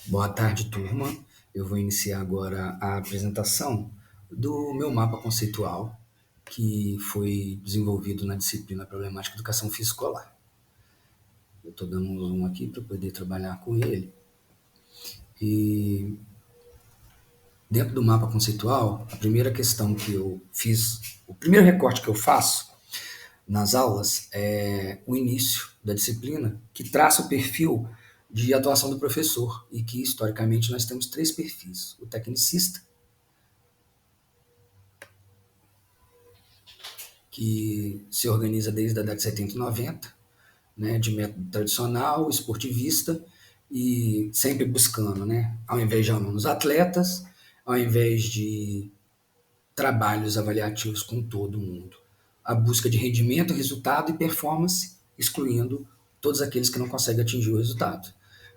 Boa tarde, turma. Eu vou iniciar agora a apresentação do meu mapa conceitual, que foi desenvolvido na disciplina Problemática de Educação Física Escolar. Eu estou dando um zoom aqui para poder trabalhar com ele. E dentro do mapa conceitual, a primeira questão que eu fiz, o primeiro recorte que eu faço nas aulas é o início da disciplina, que traça o perfil de atuação do professor, e que historicamente nós temos três perfis: o tecnicista, que se organiza desde a década de 70 e 90, né, de método tradicional, esportivista, e sempre buscando, né, ao invés de alunos atletas, ao invés de trabalhos avaliativos com todo mundo, a busca de rendimento, resultado e performance, excluindo todos aqueles que não conseguem atingir o resultado.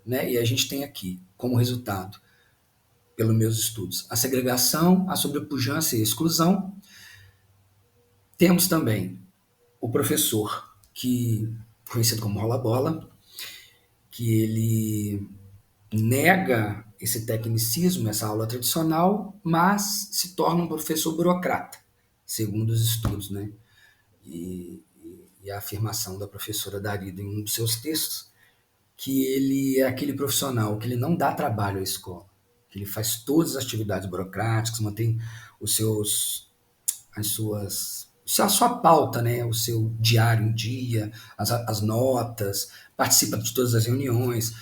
Né? E a gente tem aqui, como resultado, pelos meus estudos, a segregação, a sobrepujança e a exclusão. Temos também o professor, que conhecido como rola-bola, que ele nega esse tecnicismo, essa aula tradicional, mas se torna um professor burocrata, segundo os estudos, né? E a afirmação da professora Darida em um dos seus textos, que ele é aquele profissional que ele não dá trabalho à escola, que ele faz todas as atividades burocráticas, mantém os seus as suas a sua pauta, né? O seu diário em dia, as notas, participa de todas as reuniões,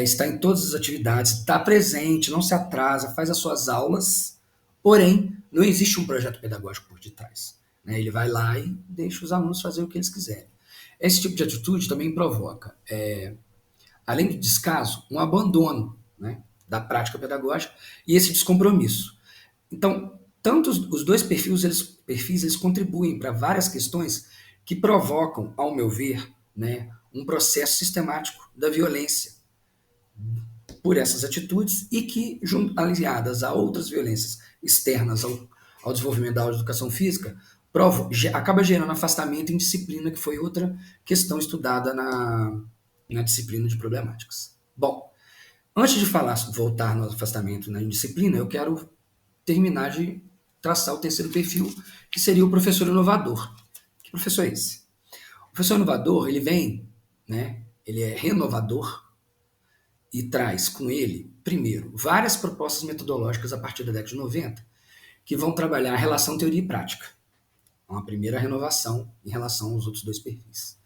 está em todas as atividades, está presente, não se atrasa, faz as suas aulas, porém, não existe um projeto pedagógico por detrás. Né? Ele vai lá e deixa os alunos fazer o que eles quiserem. Esse tipo de atitude também provoca, além do descaso, um abandono, né, da prática pedagógica e esse descompromisso. Então, tanto os dois perfis eles contribuem para várias questões que provocam, ao meu ver, né, um processo sistemático da violência por essas atitudes e que, aliadas a outras violências externas ao desenvolvimento da aula de educação física, acaba gerando afastamento em disciplina, que foi outra questão estudada na disciplina de problemáticas. Bom, antes de voltar no afastamento na indisciplina, eu quero terminar de traçar o terceiro perfil, que seria o professor inovador. Que professor é esse? O professor inovador, ele vem, né, ele é renovador e traz com ele, primeiro, várias propostas metodológicas a partir da década de 90, que vão trabalhar a relação teoria e prática. Uma primeira renovação em relação aos outros dois perfis.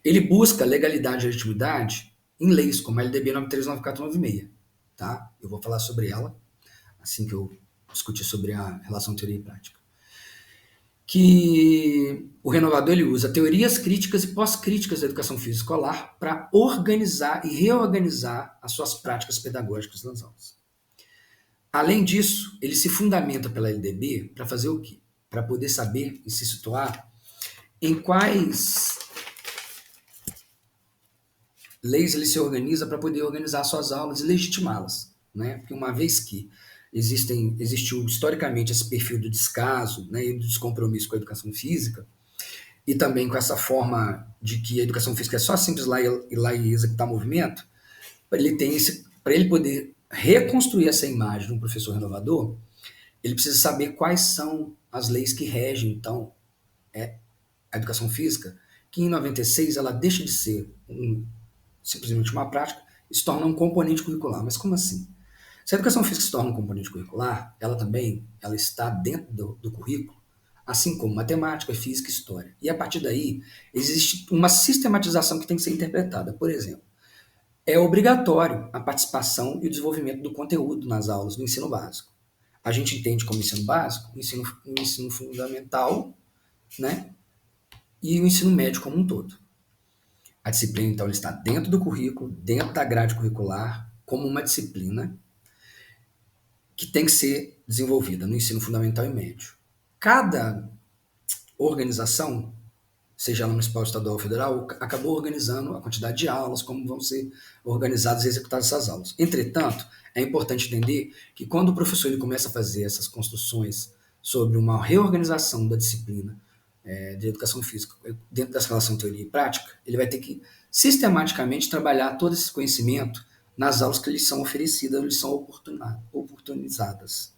Ele busca legalidade e legitimidade em leis como a LDB 939496. Tá? Eu vou falar sobre ela assim que eu discutir sobre a relação teoria e prática. Que o renovador ele usa teorias críticas e pós-críticas da educação física escolar para organizar e reorganizar as suas práticas pedagógicas nas aulas. Além disso, ele se fundamenta pela LDB para fazer o quê? Para poder saber e se situar em quais leis ele se organiza para poder organizar suas aulas e legitimá-las. Né? Porque uma vez que existiu historicamente esse perfil do descaso, né, e do descompromisso com a educação física, e também com essa forma de que a educação física é só simples ir lá e executar movimento, para ele poder reconstruir essa imagem de um professor renovador, ele precisa saber quais são as leis que regem, então, a educação física, que em 96 ela deixa de ser simplesmente uma prática e se torna um componente curricular. Mas como assim? Se a educação física se torna um componente curricular, ela está dentro do currículo, assim como matemática, física e história. E a partir daí, existe uma sistematização que tem que ser interpretada. Por exemplo, é obrigatório a participação e o desenvolvimento do conteúdo nas aulas do ensino básico. A gente entende como ensino básico o ensino fundamental, né, e o ensino médio como um todo. A disciplina, então, ela está dentro do currículo, dentro da grade curricular, como uma disciplina que tem que ser desenvolvida no ensino fundamental e médio. Cada organização, seja ela municipal, estadual ou federal, acabou organizando a quantidade de aulas, como vão ser organizadas e executadas essas aulas. Entretanto, é importante entender que quando o professor ele começa a fazer essas construções sobre uma reorganização da disciplina de educação física dentro dessa relação teoria e prática, ele vai ter que sistematicamente trabalhar todo esse conhecimento nas aulas que lhes são oferecidas, lhes são oportunizadas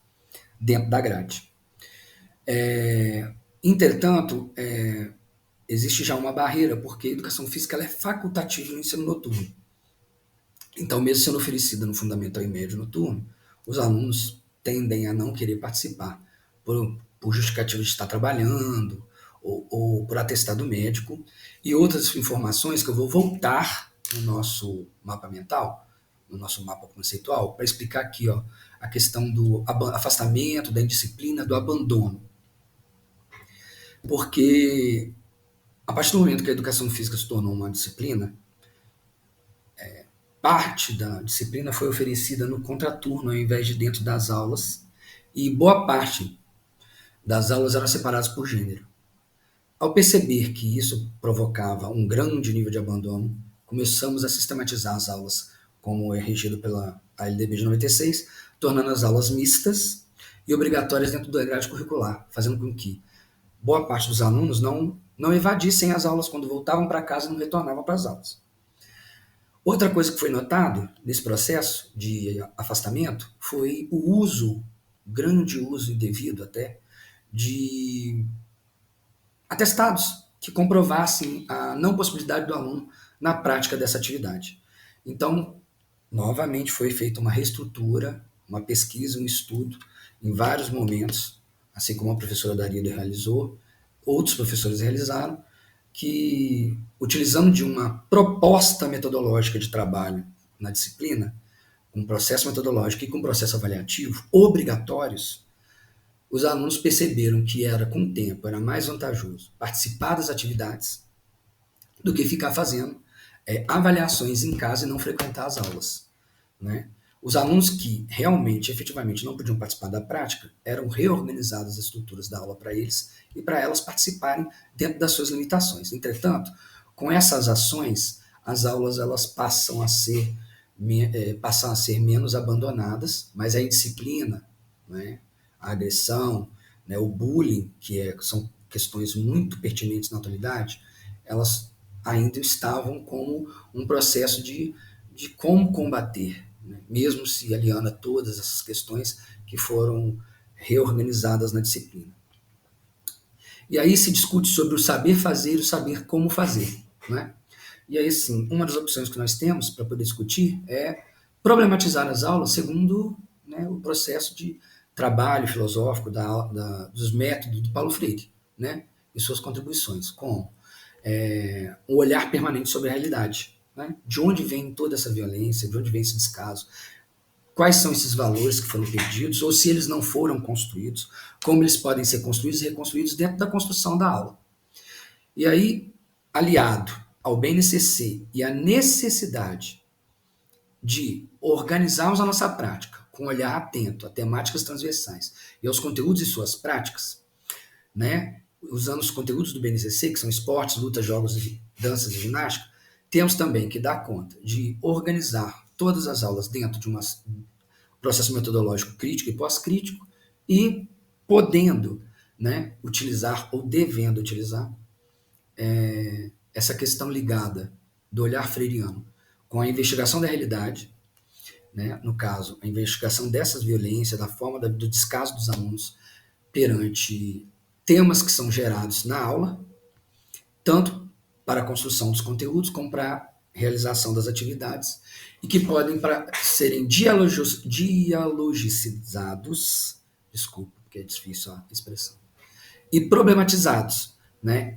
dentro da grade. Entretanto, existe já uma barreira, porque a educação física ela é facultativa no ensino noturno. Então, mesmo sendo oferecida no fundamental e médio noturno, os alunos tendem a não querer participar por justificativa de estar trabalhando ou por atestado médico e outras informações que eu vou voltar no nosso mapa mental, no nosso mapa conceitual, para explicar aqui a questão do afastamento, da indisciplina, do abandono. Porque a partir do momento que a educação física se tornou uma disciplina, parte da disciplina foi oferecida no contraturno ao invés de dentro das aulas, e boa parte das aulas eram separadas por gênero. Ao perceber que isso provocava um grande nível de abandono, começamos a sistematizar as aulas, como é regido pela ALDB de 96, tornando as aulas mistas e obrigatórias dentro da grade curricular, fazendo com que boa parte dos alunos não evadissem as aulas quando voltavam para casa e não retornavam para as aulas. Outra coisa que foi notado nesse processo de afastamento foi o grande uso indevido até, de atestados que comprovassem a não possibilidade do aluno na prática dessa atividade. Então, novamente foi feita uma reestrutura, uma pesquisa, um estudo em vários momentos, assim como a professora Darida realizou, outros professores realizaram, que, utilizando de uma proposta metodológica de trabalho na disciplina, um processo metodológico e com um processo avaliativo obrigatórios, os alunos perceberam que com o tempo, era mais vantajoso participar das atividades do que ficar fazendo avaliações em casa e não frequentar as aulas. Né? Os alunos que realmente, efetivamente, não podiam participar da prática, eram reorganizadas as estruturas da aula para eles e para elas participarem dentro das suas limitações. Entretanto, com essas ações, as aulas elas passam a ser menos abandonadas, mas a indisciplina, né, a agressão, né, o bullying, são questões muito pertinentes na atualidade, elas ainda estavam como um processo de como combater, né? Mesmo se aliando a todas essas questões que foram reorganizadas na disciplina. E aí se discute sobre o saber fazer e o saber como fazer. Né? E aí, sim, uma das opções que nós temos para poder discutir é problematizar as aulas segundo, né, o processo de trabalho filosófico dos métodos do Paulo Freire, né, e suas contribuições, como um olhar permanente sobre a realidade. Né? De onde vem toda essa violência, de onde vem esse descaso, quais são esses valores que foram perdidos, ou se eles não foram construídos, como eles podem ser construídos e reconstruídos dentro da construção da aula. E aí, aliado ao BNCC e à necessidade de organizarmos a nossa prática com um olhar atento a temáticas transversais e aos conteúdos e suas práticas, né, usando os conteúdos do BNCC, que são esportes, lutas, jogos, danças e ginástica, temos também que dar conta de organizar todas as aulas dentro de um processo metodológico crítico e pós-crítico e podendo, né, utilizar ou devendo utilizar essa questão ligada do olhar freiriano com a investigação da realidade, né, no caso, a investigação dessas violências, da forma do descaso dos alunos perante temas que são gerados na aula, tanto para a construção dos conteúdos como para a realização das atividades, e que podem serem dialogicizados, desculpa, porque é difícil a expressão, e problematizados, né,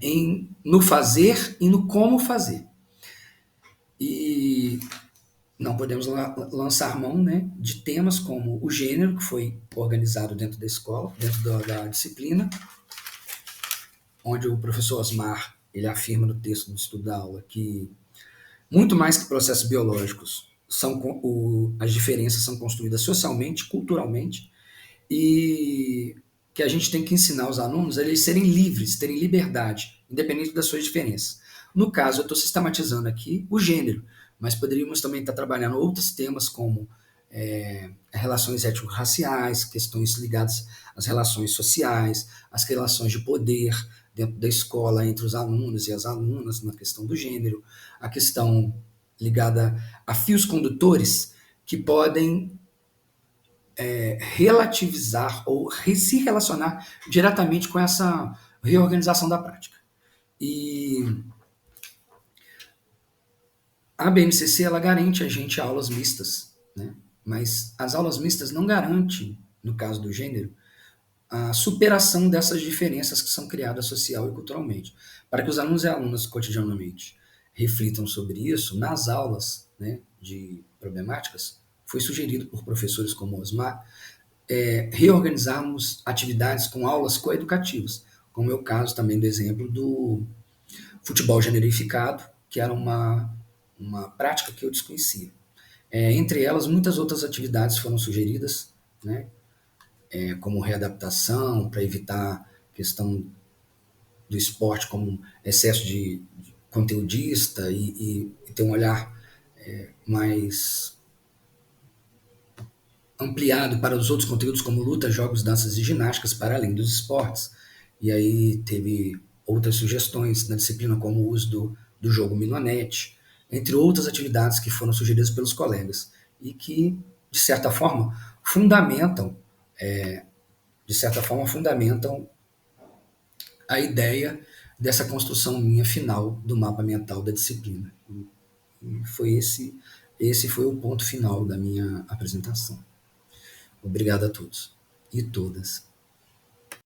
no fazer e no como fazer. E não podemos lançar mão, né, de temas como o gênero, que foi organizado dentro da escola, dentro da disciplina, onde o professor Osmar ele afirma no texto do estudo da aula que, muito mais que processos biológicos, as diferenças são construídas socialmente, culturalmente, e que a gente tem que ensinar os alunos a eles serem livres, terem liberdade, independente das suas diferenças. No caso, eu estou sistematizando aqui o gênero, mas poderíamos também estar trabalhando outros temas como relações étnico-raciais, questões ligadas às relações sociais, as relações de poder dentro da escola entre os alunos e as alunas na questão do gênero, a questão ligada a fios condutores que podem relativizar ou se relacionar diretamente com essa reorganização da prática. E a BNCC ela garante a gente aulas mistas, né? Mas as aulas mistas não garantem, no caso do gênero, a superação dessas diferenças que são criadas social e culturalmente. Para que os alunos e alunas cotidianamente reflitam sobre isso, nas aulas, né, de problemáticas, foi sugerido por professores como Osmar reorganizarmos atividades com aulas coeducativas, como é o caso também do exemplo do futebol generificado, que era uma prática que eu desconhecia. Entre elas, muitas outras atividades foram sugeridas, né, como readaptação, para evitar a questão do esporte como excesso de conteudista e ter um olhar mais ampliado para os outros conteúdos como luta, jogos, danças e ginásticas para além dos esportes. E aí teve outras sugestões na disciplina como o uso do jogo Minonete, entre outras atividades que foram sugeridas pelos colegas e que, de certa forma, fundamentam, fundamentam a ideia dessa construção minha final do mapa mental da disciplina. E foi esse foi o ponto final da minha apresentação. Obrigado a todos e todas.